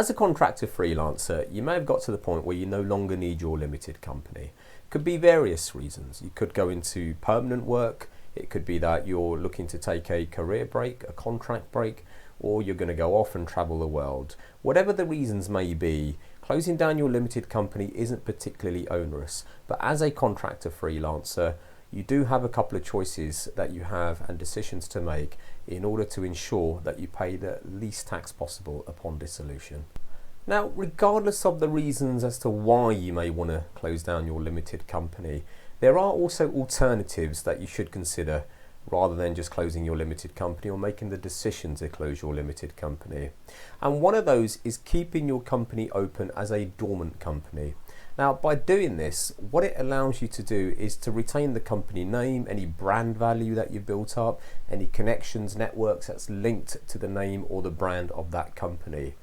As a contractor freelancer, you may have got to the point where you no longer need your limited company. Could be various reasons. You could go into permanent work. It could be that you're looking to take a career break, a contract break, or you're going to go off and travel the world. Whatever the reasons may be, closing down your limited company isn't particularly onerous. But as a contractor freelancer, you do have a couple of choices that you have and decisions to make in order to ensure that you pay the least tax possible upon dissolution. Now, regardless of the reasons as to why you may want to close down your limited company, there are also alternatives that you should consider rather than just closing your limited company or making the decision to close your limited company. And one of those is keeping your company open as a dormant company. Now, by doing this, what it allows you to do is to retain the company name, any brand value that you've built up, any connections, networks that's linked to the name or the brand of that company.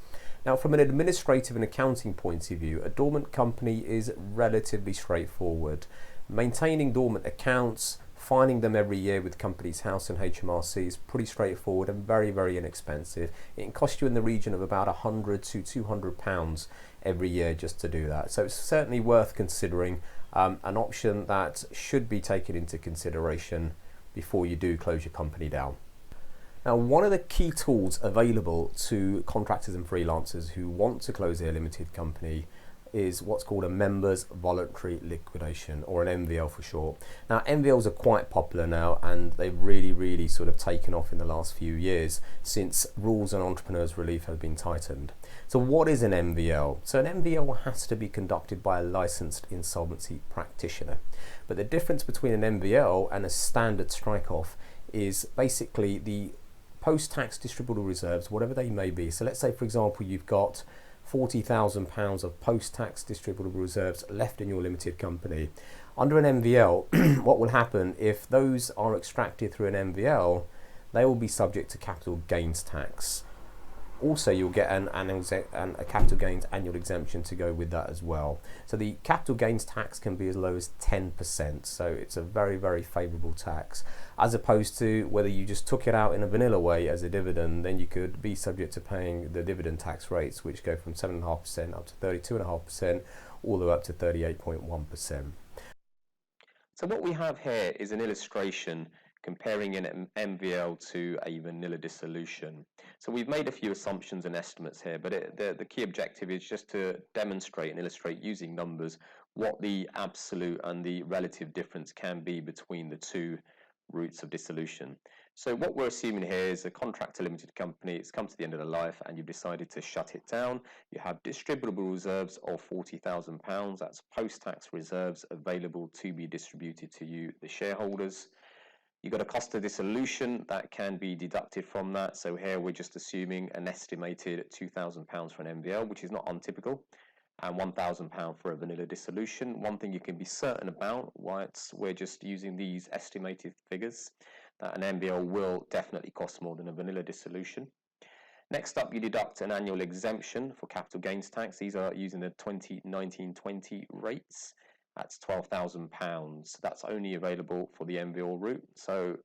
Now, from an administrative and accounting point of view, a dormant company is relatively straightforward. Maintaining dormant accounts, finding them every year with Companies House and HMRC is pretty straightforward and very, very inexpensive. It can cost you in the region of about £100 to £200 every year just to do that. So it's certainly worth considering, an option that should be taken into consideration before you do close your company down. Now, one of the key tools available to contractors and freelancers who want to close their limited company is what's called a members voluntary liquidation, or an MvL for short. Now, MvLs are quite popular now, and they've really sort of taken off in the last few years since rules on entrepreneurs relief have been tightened. So what is an MvL? So an MvL has to be conducted by a licensed insolvency practitioner. But the difference between an MvL and a standard strike-off is basically the post-tax distributable reserves, whatever they may be. So let's say, for example, you've got £40,000 of post-tax distributable reserves left in your limited company. Under an MvL, what will happen if those are extracted through an MvL? They will be subject to capital gains tax. Also, you'll get a capital gains annual exemption to go with that as well. So the capital gains tax can be as low as 10%. So it's a very favourable tax, as opposed to whether you just took it out in a vanilla way as a dividend. Then you could be subject to paying the dividend tax rates, which go from 7.5% up to 32.5%, all the way up to 38.1%. So what we have here is an illustration comparing an MvL to a vanilla dissolution. So we've made a few assumptions and estimates here, but the key objective is just to demonstrate and illustrate using numbers what the absolute and the relative difference can be between the two routes of dissolution. So what we're assuming here is a contractor limited company. It's come to the end of the life and you've decided to shut it down. You have distributable reserves of £40,000. That's post-tax reserves available to be distributed to you, the shareholders. You've got a cost of dissolution that can be deducted from that. So here we're just assuming an estimated £2,000 for an MvL, which is not untypical, and £1,000 for a vanilla dissolution. One thing you can be certain about, we're just using these estimated figures, that an MvL will definitely cost more than a vanilla dissolution. Next up, you deduct an annual exemption for capital gains tax. These are using the 2019-20 rates. That's £12,000. That's only available for the MvL route. So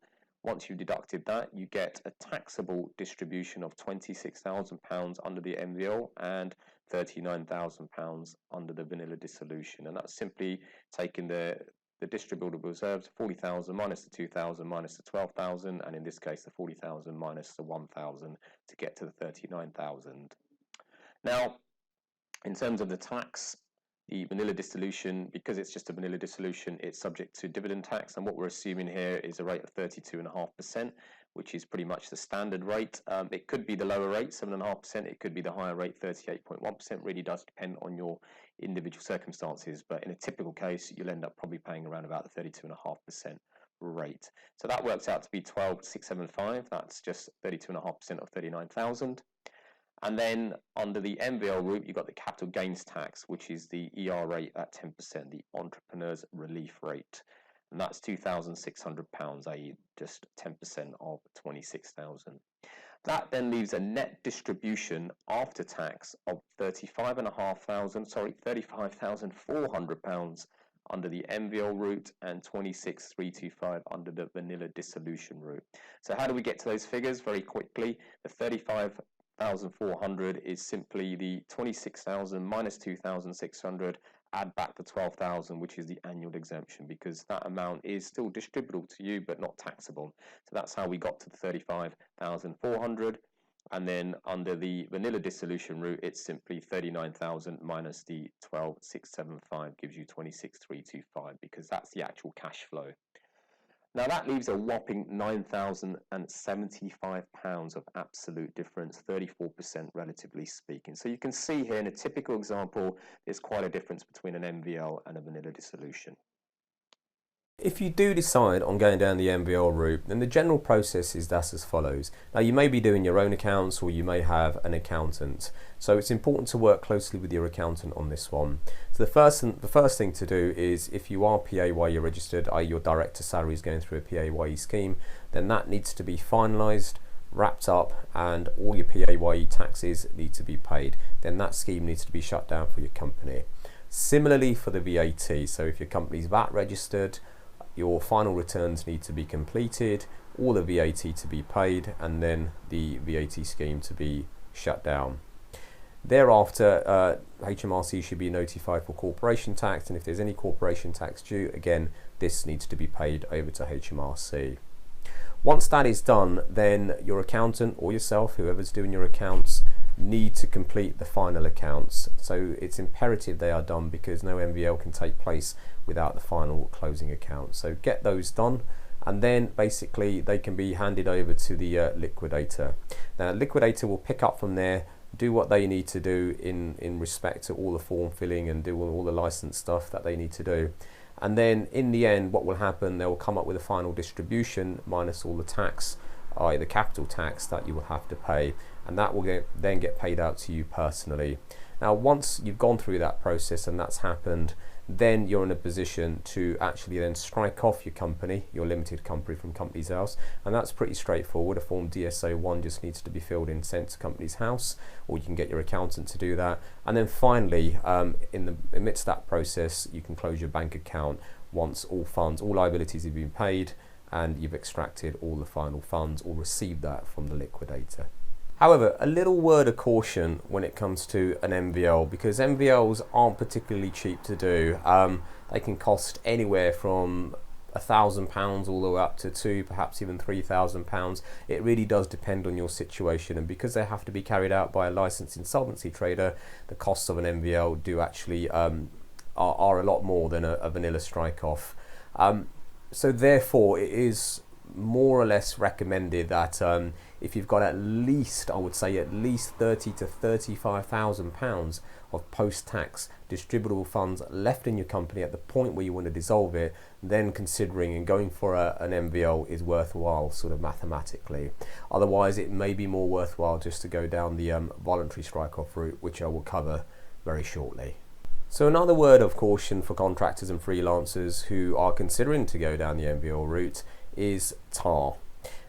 once you've deducted that, you get a taxable distribution of £26,000 under the MvL and £39,000 under the vanilla dissolution. And that's simply taking the distributable reserves, 40,000 minus the 2,000 minus the 12,000, and in this case the 40,000 minus the 1,000 to get to the 39,000. Now, in terms of the tax, the vanilla dissolution, because it's just a vanilla dissolution, it's subject to dividend tax, and what we're assuming here is a rate of 32.5%, which is pretty much the standard rate. It could be the lower rate, 7.5%, it could be the higher rate, 38.1%, really does depend on your individual circumstances, but in a typical case, you'll end up probably paying around about the 32.5% rate. So that works out to be 12,675, that's just 32.5% of 39,000. And then under the MvL route, you've got the capital gains tax, which is the ER rate at 10%, the entrepreneur's relief rate. And that's £2,600, i.e. just 10% of 26,000. That then leaves a net distribution after tax of £35,400 under the MvL route and 26,325 under the vanilla dissolution route. So how do we get to those figures? Very quickly, the £35,400 35,400 is simply the 26,000 minus 2,600, add back the 12,000, which is the annual exemption, because that amount is still distributable to you but not taxable. So that's how we got to the 35,400. And then under the vanilla dissolution route, it's simply 39,000 minus the 12,675 gives you 26,325, because that's the actual cash flow. Now that leaves a whopping £9,075 of absolute difference, 34% relatively speaking. So you can see here in a typical example, there's quite a difference between an MvL and a vanilla dissolution. If you do decide on going down the MvL route, then the general process is thus as follows. Now you may be doing your own accounts, or you may have an accountant. So it's important to work closely with your accountant on this one. So the first thing to do is, if you are PAYE registered, i.e. your director salary is going through a PAYE scheme, then that needs to be finalised, wrapped up, and all your PAYE taxes need to be paid. Then that scheme needs to be shut down for your company. Similarly for the VAT, so if your company's VAT registered, your final returns need to be completed, all the VAT to be paid, and then the VAT scheme to be shut down. Thereafter, HMRC should be notified for corporation tax, and if there's any corporation tax due, again, this needs to be paid over to HMRC. Once that is done, then your accountant or yourself, whoever's doing your accounts, need to complete the final accounts. So it's imperative they are done, because no MvL can take place without the final closing account. So get those done, and then basically they can be handed over to the liquidator. Now liquidator will pick up from there, do what they need to do in respect to all the form filling and do all the license stuff that they need to do. And then in the end, what will happen, they will come up with a final distribution minus all the tax, i.e. the capital tax that you will have to pay, and that will then get paid out to you personally. Now once you've gone through that process and that's happened, then you're in a position to actually then strike off your company, your limited company, from Companies House, and that's pretty straightforward. A form DSO1 just needs to be filled in, sent to Companies House, or you can get your accountant to do that. And then finally, in the amidst that process, you can close your bank account once all funds, all liabilities have been paid, and you've extracted all the final funds or received that from the liquidator. However, a little word of caution when it comes to an MvL, because MvLs aren't particularly cheap to do. They can cost anywhere from £1,000 all the way up to £2,000, perhaps even £3,000. It really does depend on your situation, and because they have to be carried out by a licensed insolvency trader, the costs of an MvL do actually are a lot more than a vanilla strike-off. So therefore, it is more or less recommended that if you've got at least, I would say at least £30,000 to £35,000 of post-tax distributable funds left in your company at the point where you want to dissolve it, then considering and going for an MvL is worthwhile, sort of mathematically. Otherwise, it may be more worthwhile just to go down the voluntary strike-off route, which I will cover very shortly. So another word of caution for contractors and freelancers who are considering to go down the MvL route is TAR.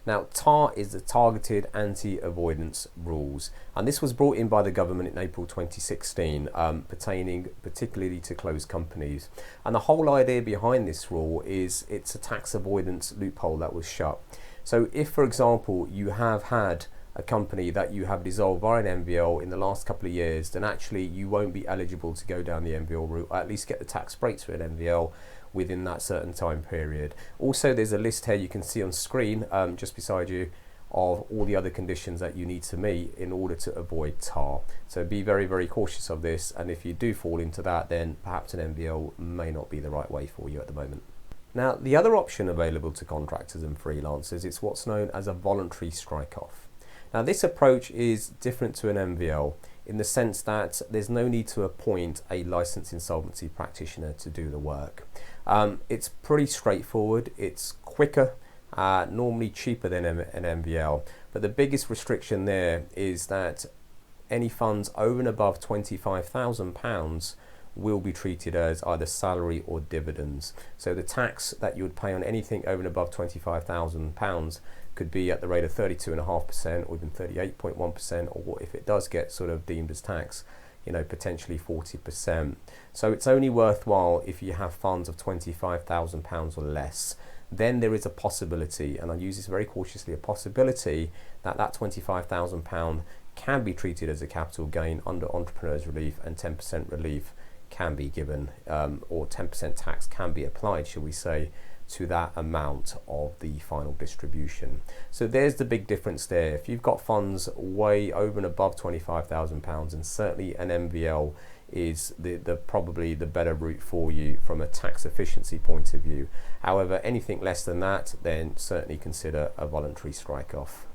Now, TAR is the Targeted Anti-Avoidance Rules, and this was brought in by the government in April 2016, pertaining particularly to closed companies. And the whole idea behind this rule is it's a tax avoidance loophole that was shut. So if, for example, you have had a company that you have dissolved via an MvL in the last couple of years, then actually you won't be eligible to go down the MvL route, or at least get the tax breaks for an MvL within that certain time period. Also, there's a list here you can see on screen just beside you of all the other conditions that you need to meet in order to avoid TAR. So be very, very cautious of this, and if you do fall into that, then perhaps an MvL may not be the right way for you at the moment. Now, the other option available to contractors and freelancers is what's known as a voluntary strike-off. Now, this approach is different to an MvL in the sense that there's no need to appoint a licensed insolvency practitioner to do the work. It's pretty straightforward, it's quicker, normally cheaper than an MvL, but the biggest restriction there is that any funds over and above £25,000 will be treated as either salary or dividends. So the tax that you would pay on anything over and above £25,000 could be at the rate of 32.5% or even 38.1%, or if it does get sort of deemed as tax, potentially 40%. So it's only worthwhile if you have funds of £25,000 or less. Then there is a possibility, and I use this very cautiously, a possibility that that £25,000 can be treated as a capital gain under entrepreneurs relief, and 10% relief can be given, or 10% tax can be applied, shall we say, to that amount of the final distribution. So there's the big difference there. If you've got funds way over and above £25,000, and certainly an MvL is probably the better route for you from a tax efficiency point of view. However, anything less than that, then certainly consider a voluntary strike-off.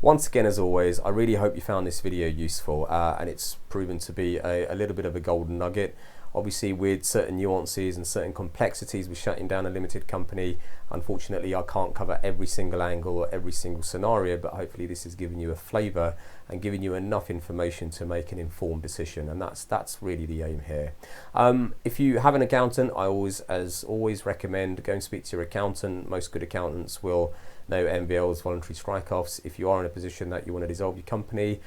Once again, as always, I really hope you found this video useful, and it's proven to be a little bit of a golden nugget. Obviously, with certain nuances and certain complexities with shutting down a limited company, unfortunately I can't cover every single angle or every single scenario, but hopefully this has given you a flavour and given you enough information to make an informed decision, and that's really the aim here. If you have an accountant, I always recommend go and speak to your accountant. Most good accountants will know MvL's, voluntary strike-offs. If you are in a position that you want to dissolve your company,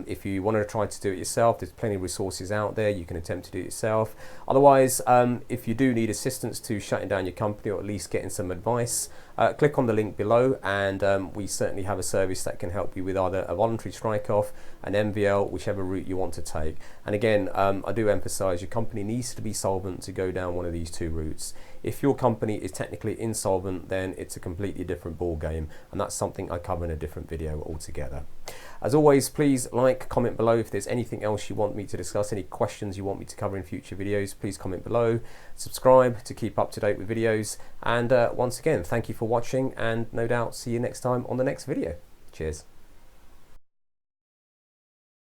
if you want to try to do it yourself, there's plenty of resources out there. You can attempt to do it yourself. Otherwise, if you do need assistance to shutting down your company, or at least getting some advice, click on the link below, and we certainly have a service that can help you with either a voluntary strike-off, an MvL, whichever route you want to take. And again, I do emphasize your company needs to be solvent to go down one of these two routes. If your company is technically insolvent, then it's a completely different ball game, and that's something I cover in a different video altogether. As always, please like, comment below if there's anything else you want me to discuss, any questions you want me to cover in future videos, please comment below. Subscribe to keep up to date with videos, and once again, thank you for watching, and no doubt see you next time on the next video. Cheers.